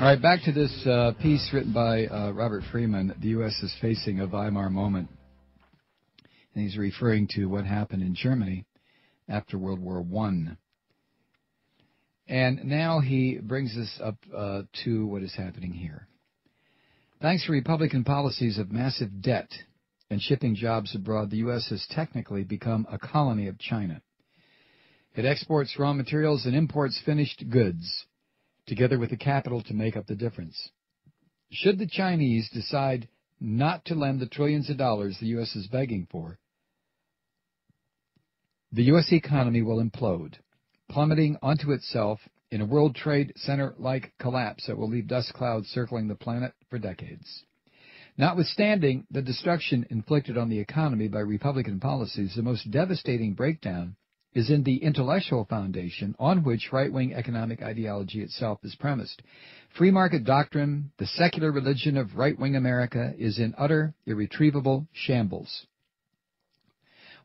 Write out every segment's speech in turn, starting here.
All right, back to this piece written by Robert Freeman. The U.S. is facing a Weimar moment. And he's referring to what happened in Germany after World War I. And now he brings us up to what is happening here. Thanks to Republican policies of massive debt and shipping jobs abroad, the U.S. has technically become a colony of China. It exports raw materials and imports finished goods, together with the capital to make up the difference. Should the Chinese decide not to lend the trillions of dollars the U.S. is begging for, the U.S. economy will implode, plummeting onto itself in a World Trade Center-like collapse that will leave dust clouds circling the planet for decades. Notwithstanding the destruction inflicted on the economy by Republican policies, the most devastating breakdown is in the intellectual foundation on which right-wing economic ideology itself is premised. Free market doctrine, the secular religion of right-wing America, is in utter, irretrievable shambles.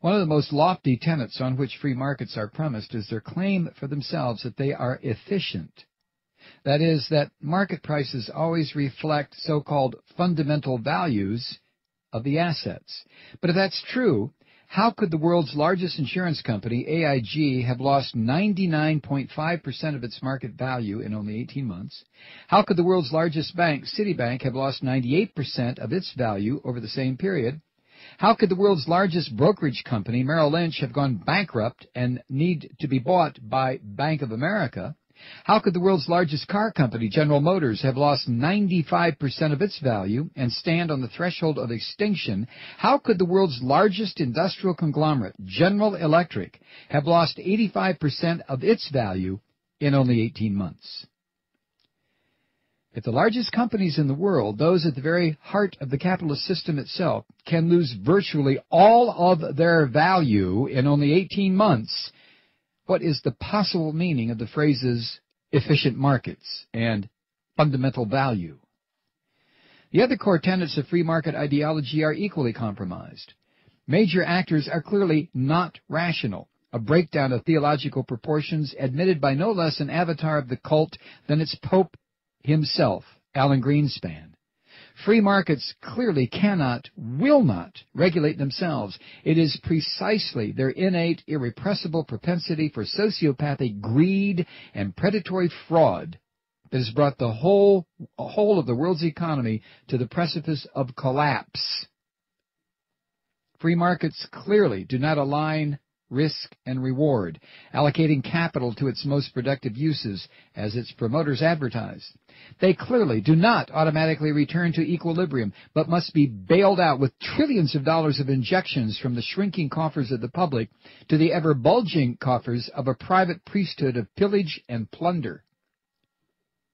One of the most lofty tenets on which free markets are premised is their claim for themselves that they are efficient. That is, that market prices always reflect so-called fundamental values of the assets. But if that's true, how could the world's largest insurance company, AIG, have lost 99.5% of its market value in only 18 months? How could the world's largest bank, Citibank, have lost 98% of its value over the same period? How could the world's largest brokerage company, Merrill Lynch, have gone bankrupt and need to be bought by Bank of America? How could the world's largest car company, General Motors, have lost 95% of its value and stand on the threshold of extinction? How could the world's largest industrial conglomerate, General Electric, have lost 85% of its value in only 18 months? If the largest companies in the world, those at the very heart of the capitalist system itself, can lose virtually all of their value in only 18 months, what is the possible meaning of the phrases efficient markets and fundamental value? The other core tenets of free market ideology are equally compromised. Major actors are clearly not rational, a breakdown of theological proportions admitted by no less an avatar of the cult than its Pope himself, Alan Greenspan. Free markets clearly cannot, will not, regulate themselves. It is precisely their innate, irrepressible propensity for sociopathic greed and predatory fraud that has brought the whole of the world's economy to the precipice of collapse. Free markets clearly do not align risk and reward, allocating capital to its most productive uses as its promoters advertise. They clearly do not automatically return to equilibrium, but must be bailed out with trillions of dollars of injections from the shrinking coffers of the public to the ever-bulging coffers of a private priesthood of pillage and plunder.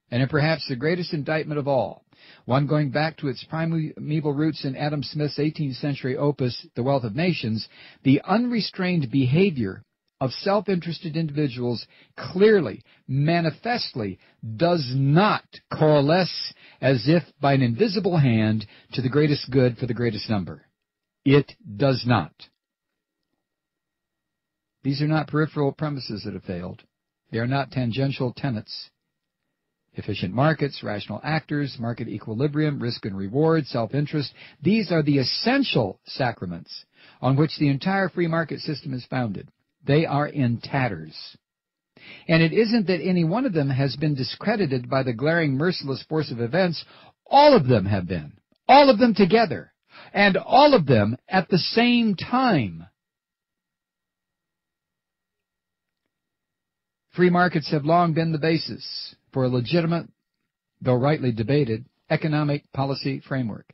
And perhaps the greatest indictment of all, one going back to its primeval roots in Adam Smith's 18th century opus, The Wealth of Nations, the unrestrained behavior of self-interested individuals clearly, manifestly, does not coalesce as if by an invisible hand to the greatest good for the greatest number. It does not. These are not peripheral premises that have failed. They are not tangential tenets. Efficient markets, rational actors, market equilibrium, risk and reward, self-interest, these are the essential sacraments on which the entire free market system is founded. They are in tatters. And it isn't that any one of them has been discredited by the glaring, merciless force of events. All of them have been. All of them together. And all of them at the same time. Free markets have long been the basis for a legitimate, though rightly debated, economic policy framework.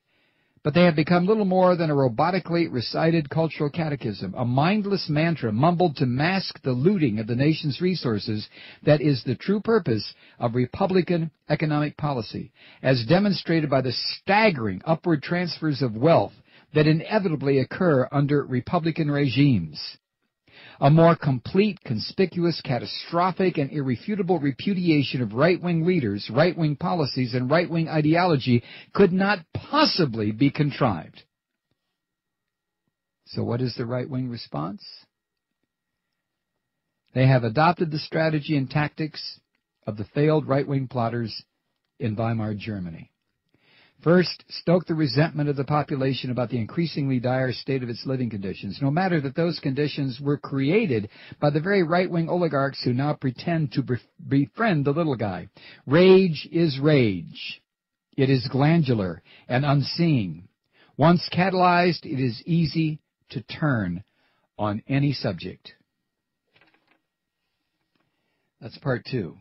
But they have become little more than a robotically recited cultural catechism, a mindless mantra mumbled to mask the looting of the nation's resources that is the true purpose of Republican economic policy, as demonstrated by the staggering upward transfers of wealth that inevitably occur under Republican regimes. A more complete, conspicuous, catastrophic, and irrefutable repudiation of right-wing leaders, right-wing policies, and right-wing ideology could not possibly be contrived. So what is the right-wing response? They have adopted the strategy and tactics of the failed right-wing plotters in Weimar, Germany. First, stoke the resentment of the population about the increasingly dire state of its living conditions, no matter that those conditions were created by the very right-wing oligarchs who now pretend to befriend the little guy. Rage is rage. It is glandular and unseeing. Once catalyzed, it is easy to turn on any subject. That's part 2.